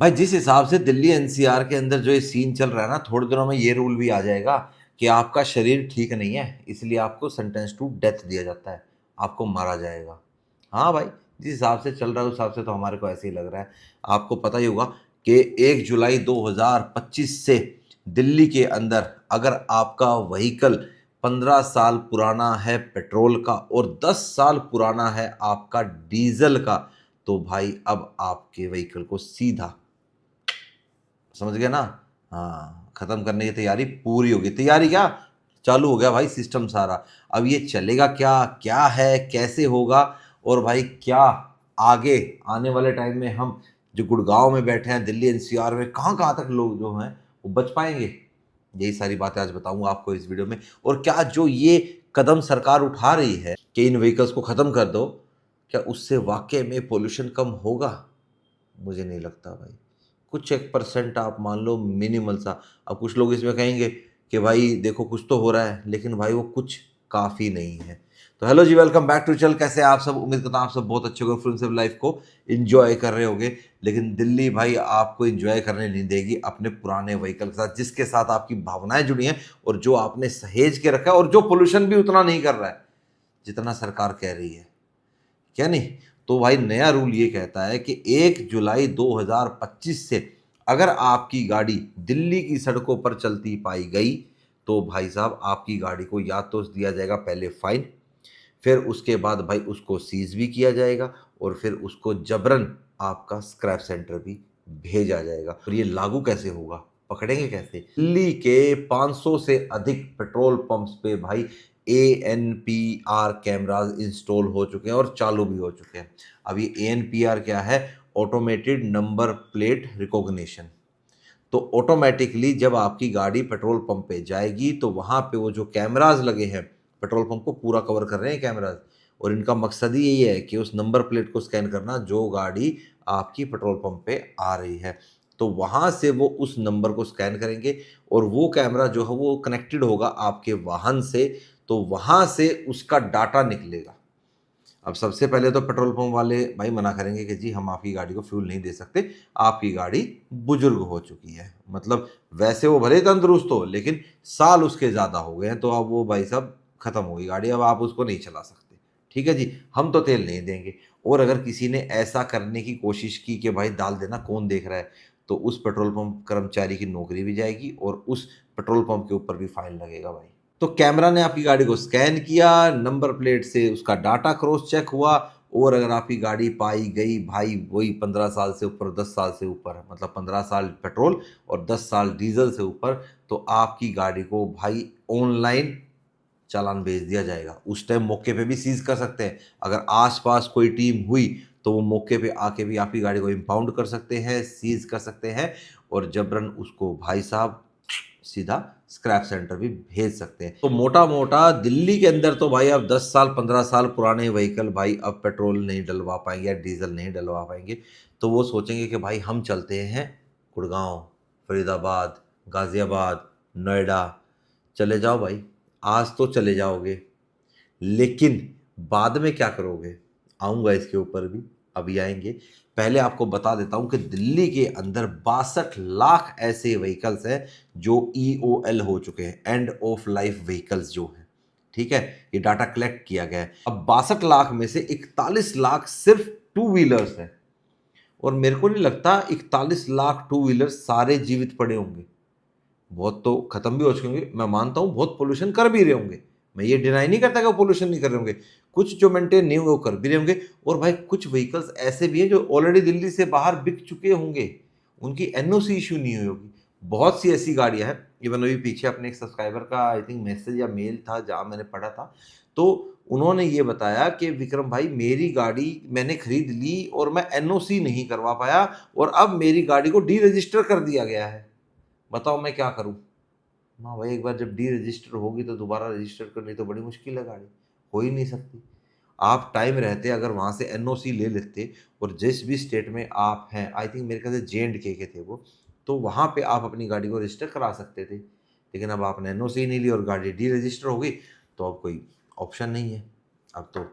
भाई जिस हिसाब से दिल्ली एनसीआर के अंदर जो ये सीन चल रहा है ना, थोड़े दिनों में ये रूल भी आ जाएगा कि आपका शरीर ठीक नहीं है इसलिए आपको सेंटेंस टू डेथ दिया जाता है, आपको मारा जाएगा। हाँ भाई, जिस हिसाब से चल रहा है उस हिसाब से तो हमारे को ऐसे ही लग रहा है। आपको पता ही होगा कि 1 जुलाई 2025 से दिल्ली के अंदर अगर आपका व्हीकल 15 साल पुराना है पेट्रोल का और 10 साल पुराना है आपका डीजल का, तो भाई अब आपके व्हीकल को सीधा, समझ गए ना, हाँ, खत्म करने की तैयारी पूरी होगी। तैयारी क्या, चालू हो गया भाई सिस्टम सारा। अब ये चलेगा क्या, क्या है, कैसे होगा, और भाई क्या आगे आने वाले टाइम में हम जो गुड़गांव में बैठे हैं, दिल्ली एनसीआर में कहाँ कहाँ तक लोग जो हैं वो बच पाएंगे, यही सारी बातें आज बताऊंगा आपको इस वीडियो में। और क्या जो ये कदम सरकार उठा रही है कि इन व्हीकल्स को खत्म कर दो, क्या उससे वाकई में पोल्यूशन कम होगा? मुझे नहीं लगता भाई। कुछ 1% आप मान लो मिनिमल सा। अब कुछ लोग इसमें कहेंगे कि भाई देखो कुछ तो हो रहा है, लेकिन भाई वो कुछ काफ़ी नहीं है। तो हेलो जी, वेलकम बैक टू चल। कैसे हैं आप सब? उम्मीद करता हूं आप सब बहुत अच्छे होंगे, फिल्म से लाइफ को एंजॉय कर रहे होंगे। लेकिन दिल्ली भाई आपको एंजॉय करने नहीं देगी अपने पुराने व्हीकल के साथ, जिसके साथ आपकी भावनाएं जुड़ी हैं और जो आपने सहेज के रखा है, और जो पोल्यूशन भी उतना नहीं कर रहा है जितना सरकार कह रही है, क्या नहीं। तो भाई नया रूल ये कहता है कि 1 जुलाई 2025 से अगर आपकी गाड़ी दिल्ली की सड़कों पर चलती पाई गई, तो भाई साहब आपकी गाड़ी को या तो दिया जाएगा पहले फाइन, फिर उसके बाद भाई उसको सीज भी किया जाएगा, और फिर उसको जबरन आपका स्क्रैप सेंटर भी भेजा जाएगा। और ये लागू कैसे होगा, पकड़ेंगे कैसे? दिल्ली के 500 से अधिक पेट्रोल पंप्स पे भाई ANPR कैमराज इंस्टॉल हो चुके हैं और चालू भी हो चुके हैं। अब ये ANPR क्या है? Automated number plate recognition. तो ऑटोमेटिकली जब आपकी गाड़ी पेट्रोल पंप पे जाएगी तो वहाँ पे वो जो कैमराज लगे हैं, पेट्रोल पंप को पूरा कवर कर रहे हैं कैमराज, और इनका मकसद ही यही है कि उस नंबर प्लेट को स्कैन करना जो गाड़ी आपकी पेट्रोल पंप पे आ रही है। तो वहाँ से वो उस नंबर को स्कैन करेंगे और वो कैमरा जो है वो कनेक्टेड होगा आपके वाहन से, तो वहाँ से उसका डाटा निकलेगा। अब सबसे पहले तो पेट्रोल पंप वाले भाई मना करेंगे कि जी हम आपकी गाड़ी को फ्यूल नहीं दे सकते, आपकी गाड़ी बुजुर्ग हो चुकी है, मतलब वैसे वो भले ही तंदुरुस्त हो लेकिन साल उसके ज़्यादा हो गए हैं, तो अब वो भाई साहब ख़त्म होगी गाड़ी, अब आप उसको नहीं चला सकते। ठीक है जी, हम तो तेल नहीं देंगे। और अगर किसी ने ऐसा करने की कोशिश की कि भाई डाल देना कौन देख रहा है, तो उस पेट्रोल पंप कर्मचारी की नौकरी भी जाएगी और उस पेट्रोल पंप के ऊपर भी फाइन लगेगा भाई। तो कैमरा ने आपकी गाड़ी को स्कैन किया, नंबर प्लेट से उसका डाटा क्रॉस चेक हुआ, और अगर आपकी गाड़ी पाई गई भाई वही 15 साल से ऊपर, 10 साल से ऊपर, मतलब 15 साल पेट्रोल और 10 साल डीजल से ऊपर, तो आपकी गाड़ी को भाई ऑनलाइन चालान भेज दिया जाएगा। उस टाइम मौके पे भी सीज कर सकते हैं। अगर आसपास कोई टीम हुई तो वो मौके पे आके भी आपकी गाड़ी को इम्पाउंड कर सकते हैं, सीज कर सकते हैं, और जबरन उसको भाई साहब सीधा स्क्रैप सेंटर भी भेज सकते हैं। तो मोटा मोटा दिल्ली के अंदर तो भाई अब 10 साल 15 साल पुराने व्हीकल भाई अब पेट्रोल नहीं डलवा पाएंगे या डीजल नहीं डलवा पाएंगे। तो वो सोचेंगे कि भाई हम चलते हैं गुड़गांव, फरीदाबाद, गाजियाबाद, नोएडा। चले जाओ भाई, आज तो चले जाओगे, लेकिन बाद में क्या करोगे? आऊँगा इसके ऊपर भी, अभी आएँगे। पहले आपको बता देता हूँ कि दिल्ली के अंदर 62 लाख ऐसे व्हीकल्स हैं जो EOL हो चुके हैं, एंड ऑफ लाइफ व्हीकल्स जो हैं। ठीक है? ये डाटा कलेक्ट किया गया है। अब 62 लाख में से 41 लाख सिर्फ टू व्हीलर्स हैं, और मेरे को नहीं लगता 41 लाख टू व्हीलर्स सारे जीवित पड़े होंगे। बहुत तो खत्म भी हो चुके होंगे, मैं मानता हूँ बहुत पोल्यूशन कर भी रहे होंगे, मैं ये डिनाई नहीं करता कि वो पोल्यूशन नहीं कर रहे होंगे। कुछ जो मेंटेन नहीं हुए वो कर भी रहे होंगे, और भाई कुछ व्हीकल्स ऐसे भी हैं जो ऑलरेडी दिल्ली से बाहर बिक चुके होंगे, उनकी NOC इशू नहीं हुई होगी। बहुत सी ऐसी गाड़ियां हैं। इवन अभी पीछे अपने एक सब्सक्राइबर का आई थिंक मैसेज या मेल था जहाँ मैंने पढ़ा था, तो उन्होंने ये बताया कि विक्रम भाई मेरी गाड़ी मैंने खरीद ली और मैं NOC नहीं करवा पाया, और अब मेरी गाड़ी को डी रजिस्टर कर दिया गया है, बताओ मैं क्या करूं? हाँ भाई, एक बार जब डी रजिस्टर होगी तो दोबारा रजिस्टर करनी तो बड़ी मुश्किल है, गाड़ी हो ही नहीं सकती। आप टाइम रहते अगर वहाँ से NOC ले लेते, और जिस भी स्टेट में आप हैं, आई थिंक मेरे ख्याल से J&K के थे वो, तो वहाँ पे आप अपनी गाड़ी को रजिस्टर करा सकते थे। लेकिन अब आपने NOC नहीं ली और गाड़ी डी रजिस्टर हो गई, तो अब कोई ऑप्शन नहीं है, अब तो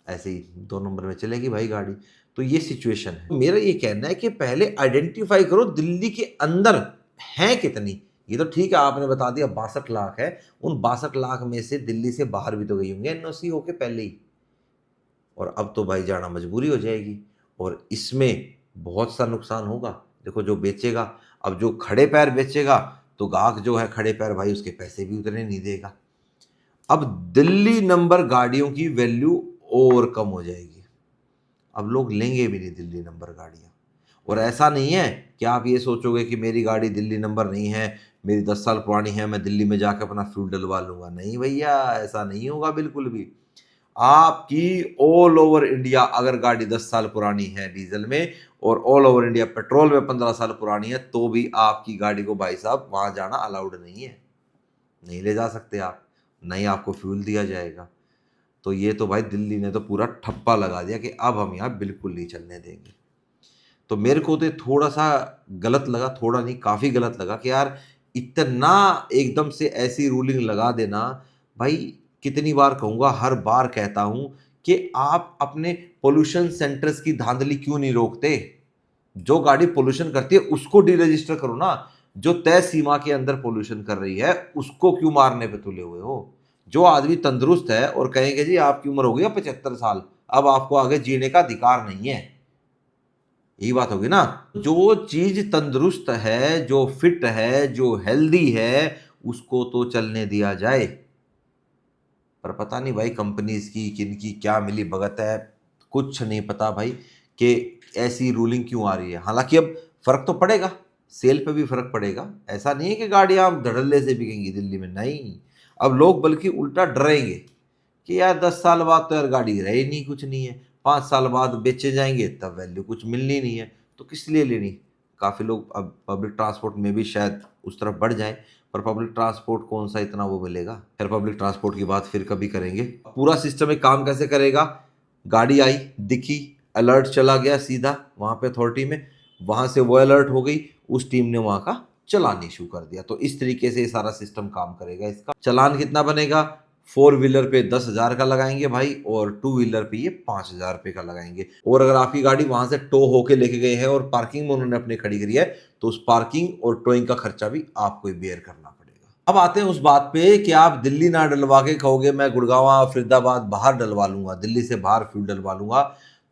ऐसे ही 2 नंबर में चलेगी भाई गाड़ी। तो ये सिचुएशन है। मेरा ये कहना है कि पहले आइडेंटिफाई करो दिल्ली के अंदर हैं कितनी। ये तो ठीक है, आपने बता दिया 62 लाख है, उन 62 लाख में से दिल्ली से बाहर भी तो गई होंगे एनओसी होके पहले ही, और अब तो भाई जाना मजबूरी हो जाएगी, और इसमें बहुत सा नुकसान होगा। देखो जो बेचेगा, अब जो खड़े पैर बेचेगा तो गाहक जो है खड़े पैर भाई उसके पैसे भी उतरने नहीं देगा। अब दिल्ली नंबर गाड़ियों की वैल्यू और कम हो जाएगी, अब लोग लेंगे भी नहीं दिल्ली नंबर गाड़ियाँ। और ऐसा नहीं है कि आप ये सोचोगे कि मेरी गाड़ी दिल्ली नंबर नहीं है, मेरी 10 साल पुरानी है, मैं दिल्ली में जाकर अपना फ्यूल डलवा लूँगा। नहीं भैया, ऐसा नहीं होगा बिल्कुल भी। आपकी ऑल ओवर इंडिया अगर गाड़ी 10 साल पुरानी है डीजल में, और ऑल ओवर इंडिया पेट्रोल में 15 साल पुरानी है, तो भी आपकी गाड़ी को भाई साहब वहाँ जाना अलाउड नहीं है, नहीं ले जा सकते आप, नहीं आपको फ्यूल दिया जाएगा। तो ये तो भाई दिल्ली ने तो पूरा ठप्पा लगा दिया कि अब हम यहाँ बिल्कुल नहीं चलने देंगे। तो मेरे को तो थोड़ा सा गलत लगा, थोड़ा नहीं काफ़ी गलत लगा कि यार इतना एकदम से ऐसी रूलिंग लगा देना। भाई कितनी बार कहूँगा, हर बार कहता हूँ कि आप अपने पोल्यूशन सेंटर्स की धांधली क्यों नहीं रोकते। जो गाड़ी पोल्यूशन करती है उसको डीरजिस्टर करो ना, जो तय सीमा के अंदर पोल्यूशन कर रही है उसको क्यों मारने पे तुले हुए हो। जो आदमी तंदुरुस्त है और कहेंगे जी आपकी उम्र हो गई 75 साल, अब आपको आगे जीने का अधिकार नहीं है, यही बात होगी ना। जो चीज तंदुरुस्त है, जो फिट है, जो हेल्दी है, उसको तो चलने दिया जाए। पर पता नहीं भाई कंपनीज की किनकी क्या मिली भगत है, कुछ नहीं पता भाई कि ऐसी रूलिंग क्यों आ रही है। हालांकि अब फर्क तो पड़ेगा, सेल पे भी फर्क पड़ेगा। ऐसा नहीं है कि गाड़ियां धड़ल्ले से बिकेंगी दिल्ली में, नहीं। अब लोग बल्कि उल्टा डरेंगे कि यार 10 साल बाद तो यार गाड़ी रही नहीं, कुछ नहीं है, 5 साल बाद बेचे जाएंगे तब वैल्यू कुछ मिलनी नहीं है, तो किस लिए लेनी। काफ़ी लोग अब पब्लिक ट्रांसपोर्ट में भी शायद उस तरफ बढ़ जाएं, पर पब्लिक ट्रांसपोर्ट कौन सा इतना वो मिलेगा। फिर पब्लिक ट्रांसपोर्ट की बात फिर कभी करेंगे। पूरा सिस्टम एक काम कैसे करेगा, गाड़ी आई दिखी, अलर्ट चला गया सीधा वहाँ पे अथॉरिटी में, वहाँ से वो अलर्ट हो गई, उस टीम ने वहाँ का चलान इशू कर दिया। तो इस तरीके से ये सारा सिस्टम काम करेगा। इसका चलान कितना बनेगा, 4 व्हीलर पे 10,000 का लगाएंगे भाई, और 2 व्हीलर पे ये 5,000 रुपये का लगाएंगे। और अगर आपकी गाड़ी वहां से टो होके लेके गए हैं और पार्किंग में उन्होंने अपनी खड़ी करी है, तो उस पार्किंग और टोइंग का खर्चा भी आपको ही बेयर करना पड़ेगा। अब आते हैं उस बात पे कि आप दिल्ली ना डलवा के कहोगे मैं गुड़गांव फरीदाबाद बाहर डलवा लूंगा, दिल्ली से बाहर फ्यूल डलवा लूंगा।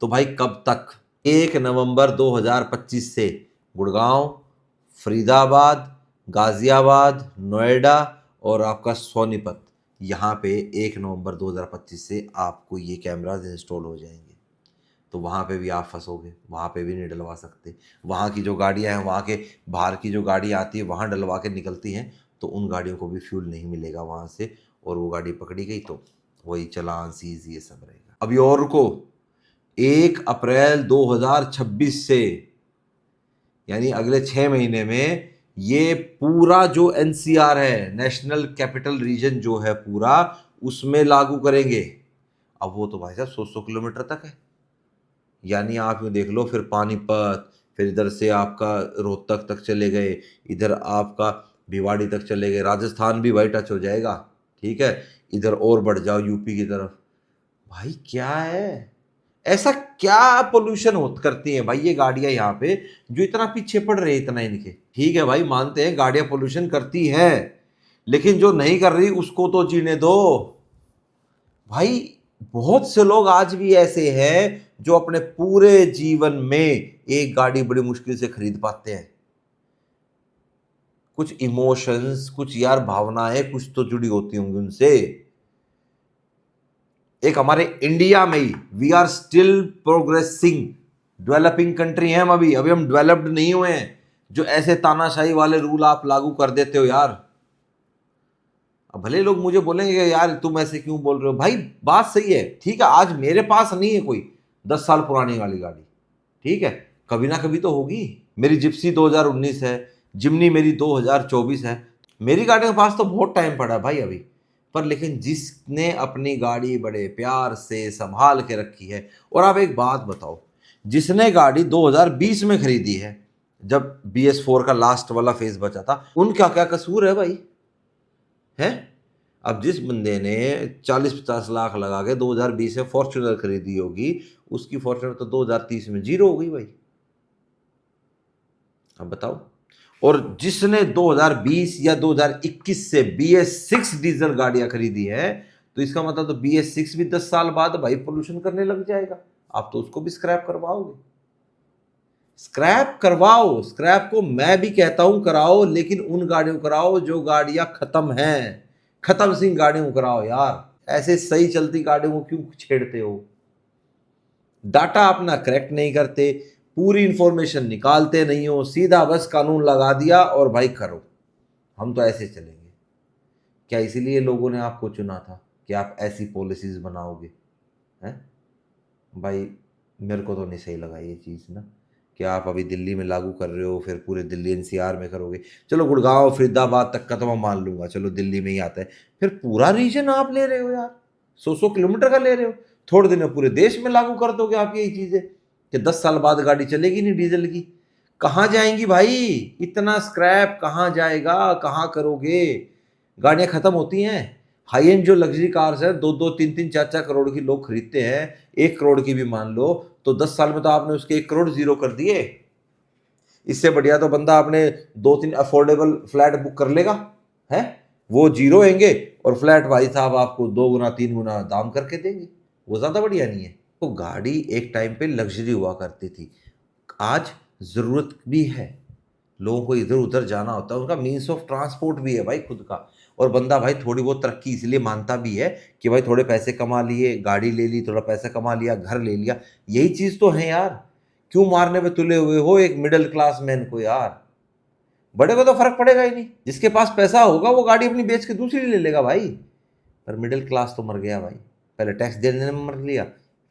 तो भाई कब तक, 1 नवंबर 2025 से गुड़गांव, फरीदाबाद, गाजियाबाद, नोएडा और आपका सोनीपत, यहाँ पे 1 नवंबर 2025 से आपको ये कैमराज इंस्टॉल हो जाएंगे। तो वहाँ पे भी आप फंसोगे, वहाँ पे भी नहीं डलवा सकते। वहाँ की जो गाड़ियाँ हैं, वहाँ के बाहर की जो गाड़ियाँ आती है वहाँ डलवा के निकलती हैं, तो उन गाड़ियों को भी फ्यूल नहीं मिलेगा वहाँ से, और वो गाड़ी पकड़ी गई तो वही चलान सीज ये सब रहेगा। अभी और को 1 अप्रैल 2026 से, यानी अगले 6 महीने में, ये पूरा जो एनसीआर है, नेशनल कैपिटल रीजन जो है पूरा, उसमें लागू करेंगे। अब वो तो भाई साहब 100 किलोमीटर तक है, यानी आप यूँ देख लो, फिर पानीपत, फिर इधर से आपका रोहतक तक चले गए, इधर आपका भिवाड़ी तक चले गए, राजस्थान भी भाई टच हो जाएगा, ठीक है। इधर और बढ़ जाओ यूपी की तरफ। भाई क्या है, ऐसा क्या पोल्यूशन हो करती हैं भाई ये गाड़ियां यहाँ पे, जो इतना पीछे पड़ रहे हैं इतना इनके। ठीक है भाई, मानते हैं गाड़ियां पोल्यूशन करती हैं, लेकिन जो नहीं कर रही उसको तो जीने दो भाई। बहुत से लोग आज भी ऐसे हैं जो अपने पूरे जीवन में एक गाड़ी बड़ी मुश्किल से खरीद पाते हैं। कुछ इमोशंस, कुछ यार भावनाएं कुछ तो जुड़ी होती होंगी उनसे। एक हमारे इंडिया में ही, we are still progressing, developing country हैं हम, अभी हम डेवलप्ड नहीं हुए हैं। जो ऐसे तानाशाही वाले रूल आप लागू कर देते हो यार, अब भले लोग मुझे बोलेंगे यार तुम ऐसे क्यों बोल रहे हो, भाई बात सही है, ठीक है। आज मेरे पास नहीं है कोई 10 साल पुरानी वाली गाड़ी, ठीक है, कभी ना कभी तो होगी। मेरी जिप्सी 2019 है, जिमनी मेरी 2024 है, मेरी गाड़ी के पास तो बहुत टाइम पड़ा है भाई अभी। पर लेकिन जिसने अपनी गाड़ी बड़े प्यार से संभाल के रखी है, और आप एक बात बताओ, जिसने गाड़ी 2020 में खरीदी है, जब BS4 का लास्ट वाला फेज बचा था, उनका क्या कसूर है भाई, है। अब जिस बंदे ने 40-50 लाख लगा के 2020 में फॉर्च्यूनर खरीदी होगी, उसकी फॉर्च्यूनर तो 2030 में जीरो हो गई भाई। अब बताओ। और जिसने 2020 या 2021 से BS6 डीजल गाड़ियां खरीदी है, तो इसका मतलब तो BS6 भी 10 साल बाद भाई पोल्यूशन करने लग जाएगा। आप तो उसको भी स्क्रैप करवाओगे। स्क्रैप करवाओ, स्क्रैप को मैं भी कहता हूं कराओ, लेकिन उन गाड़ियों कराओ जो गाड़ियां खत्म हैं, खत्म सी गाड़ियों कराओ यार। ऐसे सही चलती गाड़ियों को क्यों छेड़ते हो? डाटा अपना करेक्ट नहीं करते, पूरी इंफॉर्मेशन निकालते नहीं हो, सीधा बस कानून लगा दिया और भाई करो, हम तो ऐसे चलेंगे। क्या इसीलिए लोगों ने आपको चुना था कि आप ऐसी पॉलिसीज बनाओगे? हैं भाई, मेरे को तो नहीं सही लगा ये चीज़ ना, कि आप अभी दिल्ली में लागू कर रहे हो, फिर पूरे दिल्ली NCR में करोगे। चलो गुड़गांव फरीदाबाद तक का तो मैं मान लूंगा, चलो दिल्ली में ही आता है, फिर पूरा रीजन आप ले रहे हो यार, 100 किलोमीटर का ले रहे हो। थोड़े दिन में पूरे देश में लागू कर दोगे आप यही चीज़ें, कि 10 साल बाद गाड़ी चलेगी नहीं डीजल की। कहाँ जाएंगी भाई? इतना स्क्रैप कहाँ जाएगा, कहाँ करोगे? गाड़ियाँ खत्म होती हैं। हाई एंड जो लग्जरी कार्स है, 2-2, 3-3, 4-4 करोड़ की लोग खरीदते हैं, 1 करोड़ की भी मान लो, तो 10 साल में तो आपने उसके 1 करोड़ जीरो कर दिए। इससे बढ़िया तो बंदा अपने 2-3 अफोर्डेबल फ्लैट बुक कर लेगा, है वो जीरो होंगे और फ्लैट भाई साहब आपको 2 गुना 3 गुना दाम करके देंगे। वो ज्यादा बढ़िया नहीं है? तो गाड़ी एक टाइम पे लग्जरी हुआ करती थी, आज जरूरत भी है, लोगों को इधर उधर जाना होता है, उनका मीन्स ऑफ ट्रांसपोर्ट भी है भाई खुद का। और बंदा भाई थोड़ी बहुत तरक्की इसलिए मानता भी है कि भाई थोड़े पैसे कमा लिए, गाड़ी ले ली, थोड़ा पैसा कमा लिया, घर ले लिया, यही चीज तो है यार। क्यों मारने पे तुले हुए हो एक मिडिल क्लास मैन को यार? बड़े को तो फर्क पड़ेगा ही नहीं, जिसके पास पैसा होगा वो गाड़ी अपनी बेच के दूसरी ले लेगा भाई, पर मिडिल क्लास तो मर गया भाई। पहले टैक्स देने में मर लिया,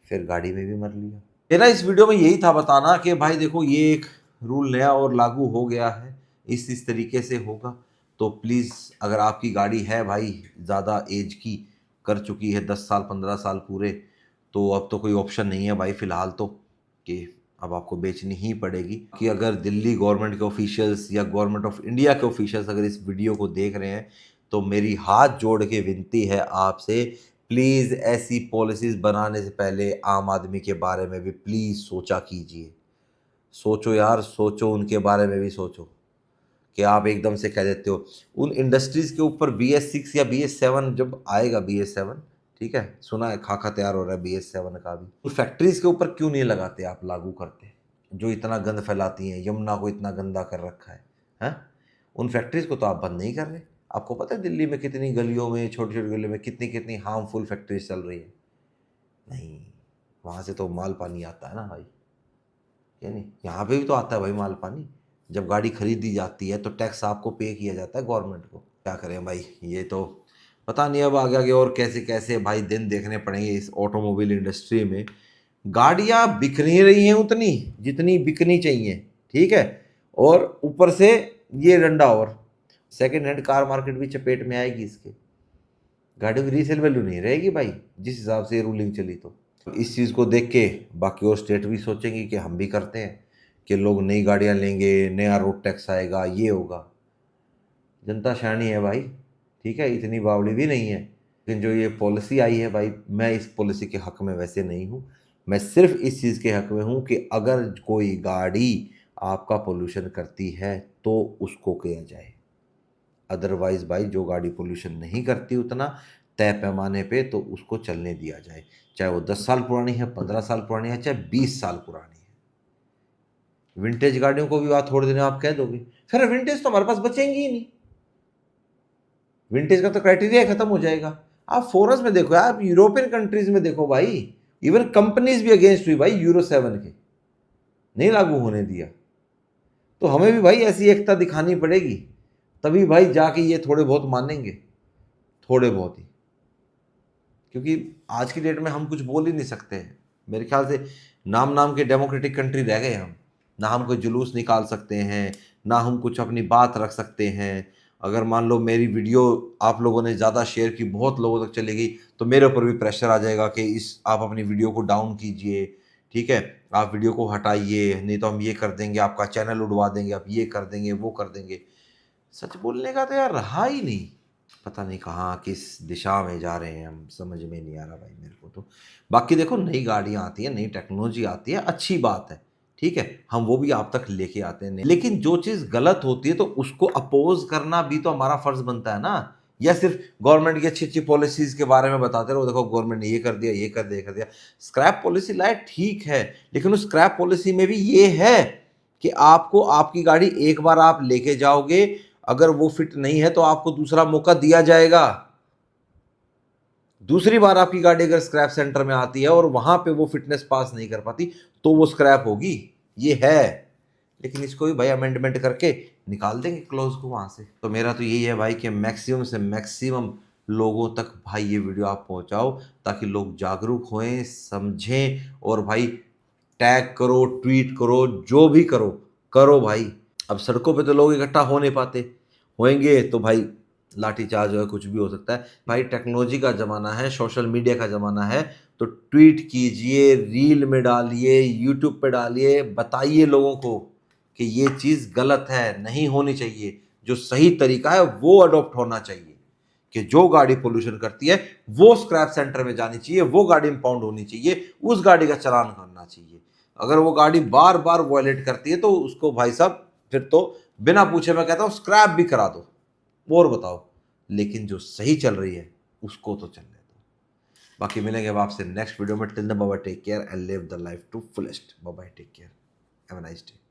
फिर गाड़ी में भी मर लिया। मेरा इस वीडियो में यही था बताना कि भाई देखो, ये एक रूल नया और लागू हो गया है, इस तरीके से होगा। तो प्लीज़, अगर आपकी गाड़ी है भाई ज़्यादा एज की, कर चुकी है 10 साल 15 साल पूरे, तो अब तो कोई ऑप्शन नहीं है भाई फ़िलहाल तो, कि अब आपको बेचनी ही पड़ेगी। कि अगर दिल्ली गवर्नमेंट के ऑफिशियल्स या गवर्नमेंट ऑफ इंडिया के ऑफिशियल्स अगर इस वीडियो को देख रहे हैं, तो मेरी हाथ जोड़ के विनती है आपसे, प्लीज़ ऐसी पॉलिसीज़ बनाने से पहले आम आदमी के बारे में भी प्लीज़ सोचा कीजिए। सोचो यार, सोचो, उनके बारे में भी सोचो। कि आप एकदम से कह देते हो उन इंडस्ट्रीज़ के ऊपर BS6 या BS7 जब आएगा, BS7, ठीक है, सुना है खाका तैयार हो रहा है BS7 का भी, उन फैक्ट्रीज़ के ऊपर क्यों नहीं लगाते आप, लागू करते, जो इतना गंद फैलाती हैं, यमुना को इतना गंदा कर रखा है, हैं? उन फैक्ट्रीज़ को तो आप बंद नहीं कर रहे। आपको पता है दिल्ली में कितनी गलियों में, छोटी छोटी गलियों में कितनी कितनी हार्मफुल फैक्ट्रीज चल रही है? नहीं, वहाँ से तो माल पानी आता है ना भाई, या नहीं? यहाँ पे भी तो आता है भाई माल पानी। जब गाड़ी खरीदी जाती है तो टैक्स आपको पे किया जाता है गवर्नमेंट को। क्या करें भाई, ये तो पता नहीं अब आगे आगे और कैसे कैसे भाई दिन देखने पड़ेंगे इस ऑटोमोबाइल इंडस्ट्री में। गाड़ियाँ बिक नहीं रही हैं उतनी जितनी बिकनी चाहिए, ठीक है, और ऊपर से ये डंडा, और सेकेंड हैंड कार मार्केट भी चपेट में आएगी इसके। गाड़ियों की रीसेल वैल्यू नहीं रहेगी भाई, जिस हिसाब से रूलिंग चली। तो इस चीज़ को देख के बाकी और स्टेट भी सोचेंगी कि हम भी करते हैं, कि लोग नई गाड़ियां लेंगे, नया रोड टैक्स आएगा, ये होगा। जनता शैनी है भाई, ठीक है, इतनी बावड़ी भी नहीं है। लेकिन जो ये पॉलिसी आई है भाई, मैं इस पॉलिसी के हक में वैसे नहीं हूँ। मैं सिर्फ इस चीज़ के हक में हूँ कि अगर कोई गाड़ी आपका पोल्यूशन करती है तो उसको किया जाए। अदरवाइज भाई जो गाड़ी पोल्यूशन नहीं करती उतना तय पैमाने पे, तो उसको चलने दिया जाए, चाहे वो 10 साल पुरानी है, 15 साल पुरानी है, चाहे 20 साल पुरानी है। विंटेज गाड़ियों को भी बात थोड़े दिन आप कह दोगे, फिर विंटेज तो हमारे पास बचेंगी ही नहीं, विंटेज का तो क्राइटेरिया खत्म हो जाएगा। आप फॉरेन्स में देखो, आप यूरोपियन कंट्रीज में देखो भाई, इवन कंपनीज भी अगेंस्ट हुई भाई यूरो 7 के, नहीं लागू होने दिया। तो हमें भी भाई ऐसी एकता दिखानी पड़ेगी, तभी भाई जाके ये थोड़े बहुत मानेंगे, थोड़े बहुत ही। क्योंकि आज की डेट में हम कुछ बोल ही नहीं सकते हैं मेरे ख्याल से। नाम नाम के डेमोक्रेटिक कंट्री रह गए हम, ना हम कोई जुलूस निकाल सकते हैं, ना हम कुछ अपनी बात रख सकते हैं। अगर मान लो मेरी वीडियो आप लोगों ने ज़्यादा शेयर की, बहुत लोगों तक चली गई, तो मेरे ऊपर भी प्रेशर आ जाएगा कि आप अपनी वीडियो को डाउन कीजिए, ठीक है, आप वीडियो को हटाइए, नहीं तो हम ये कर देंगे, आपका चैनल उड़वा देंगे, आप ये कर देंगे, वो कर देंगे। सच बोलने का तो यार रहा ही नहीं। पता नहीं कहाँ किस दिशा में जा रहे हैं हम, समझ में नहीं आ रहा भाई मेरे को तो। बाकी देखो नई गाड़ियाँ आती हैं, नई टेक्नोलॉजी आती है, अच्छी बात है, ठीक है, हम वो भी आप तक लेके आते हैं। लेकिन जो चीज़ गलत होती है तो उसको अपोज करना भी तो हमारा फर्ज बनता है ना। या सिर्फ गवर्नमेंट की अच्छी अच्छी पॉलिसीज के बारे में बताते रहो, देखो गवर्नमेंट ने ये कर दिया, ये कर दिया, ये कर दिया। स्क्रैप पॉलिसी लाए ठीक है, लेकिन उस स्क्रैप पॉलिसी में भी ये है कि आपको आपकी गाड़ी एक बार आप लेके जाओगे, अगर वो फिट नहीं है तो आपको दूसरा मौका दिया जाएगा। दूसरी बार आपकी गाड़ी अगर स्क्रैप सेंटर में आती है और वहां पे वो फिटनेस पास नहीं कर पाती तो वो स्क्रैप होगी, ये है। लेकिन इसको भी भाई अमेंडमेंट करके निकाल देंगे क्लॉज को वहां से। तो मेरा तो यही है भाई कि मैक्सिमम से मैक्सिमम लोगों तक भाई ये वीडियो आप पहुंचाओ, ताकि लोग जागरूक होएं, समझें, और भाई टैग करो, ट्वीट करो, जो भी करो करो भाई। अब सड़कों पे तो लोग इकट्ठा हो नहीं पाते, होंगे तो भाई लाठीचार्ज हो, कुछ भी हो सकता है भाई। टेक्नोलॉजी का ज़माना है, सोशल मीडिया का ज़माना है, तो ट्वीट कीजिए, रील में डालिए, यूट्यूब पे डालिए, बताइए लोगों को कि ये चीज़ गलत है, नहीं होनी चाहिए। जो सही तरीका है वो अडॉप्ट होना चाहिए, कि जो गाड़ी पोल्यूशन करती है वो स्क्रैप सेंटर में जानी चाहिए, वो गाड़ी इंपाउंड होनी चाहिए, उस गाड़ी का चालान करना चाहिए। अगर वो गाड़ी बार बार वॉयलेट करती है तो उसको भाई साहब फिर तो बिना पूछे मैं कहता हूँ स्क्रैप भी करा दो, और बताओ। लेकिन जो सही चल रही है उसको तो चलने दो। बाकी मिलेंगे अब आपसे नेक्स्ट वीडियो में। Till then bye bye, take care and live the life to fullest. Bye bye, take care, have a nice day.